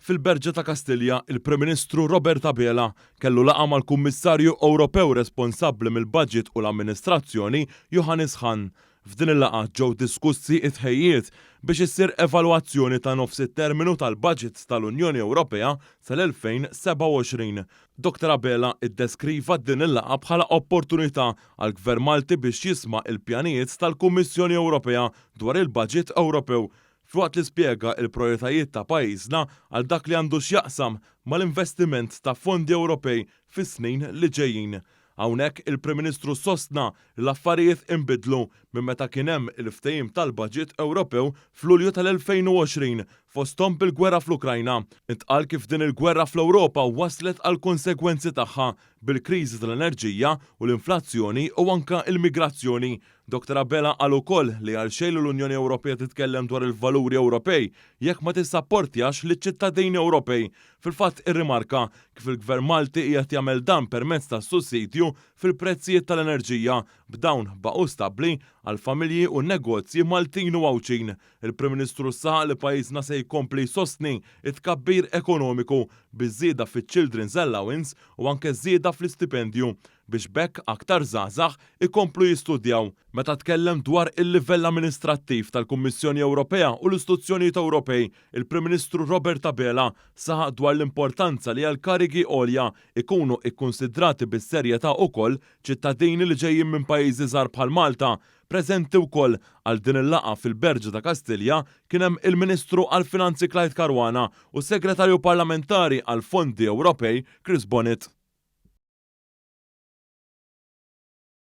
Fil-Berġa ta' Kastilja, il-Prim Ministru Robert Abela kellu laqa mal-Kummissarju Ewropew responsabbli mill-Budget u l-Amministrazzjoni Johannes Hahn. F'din il-laqa ġew diskussi it-ħejjiet biex issir evalwazzjoni ta' nofs it-terminu tal-budget tal-Unjoni Ewropea sal-2027. Dr. Abela iddeskriva din il-laqa bħala opportunità għal Gvern Malti biex jisma' il-pjanijiet tal-Kummissjoni Ewropea dwar il-Budget Ewropew. F'waqt li spjega il-prioritajiet ta' pajjiżna għal dak li għandu x'jaqsam mal-investiment ta' fondi Ewropej fis-snin li ġejjin. Hawnhekk il-Prim Ministru sostna l-affarijiet inbidlu minn meta kien hemm il-ftehim tal-Baġit Ewropew f'Lulju tal-2020 fosthom bil-gwerra fl-Ukrajna. Intqal kif din il-gwerra fl-Ewropa waslet għal konsegwenzi tagħha bil-kriżi tal-enerġija u l-inflazzjoni u anke l-migrazzjoni. Dr. Abela qal ukoll li għal xejn l-Unjoni Ewropea titkellem dwar il-valuri Ewropej jekk ma tissapportjax liċ-ċittadini Ewropej. Fil-fatt irrimarka kif il-Gvern Malti qiegħed jagħmel dan permezz ta' sussidju fil-prezzijiet tal-enerġija b'dawn baqgħu stabbli għal familji u negozji Maltin u Għawċin. Il-Prim Ministru saħaq li pajjiżna se jkompli jsostni it-tkabbir ekonomiku biż-żieda fiċ-Children's Allowance u anke żieda fl-istipendju biex bekk aktar żgħażagħ ikomplu jistudjaw. Meta tkellem dwar il-livell amministrattiv tal-Kummissjoni Ewropea u l-istituzzjonijiet Ewropej, il-Prim Ministru Robert Abela saħaq dwar l-importanza li għal karigi għolja ikunu ikkonsidrati bis-serjetà wkoll ċittadini li ġejjin minn pajjiżi żgħar bħal Malta. Preżenti wkoll għal din il-laqa fil-Berġa ta' Kastilja kien hemm il-Ministru għall-Finanzi Clyde Caruana u s-Segretarju Parlamentari għall-Fondi Ewropej Chris Bonnet.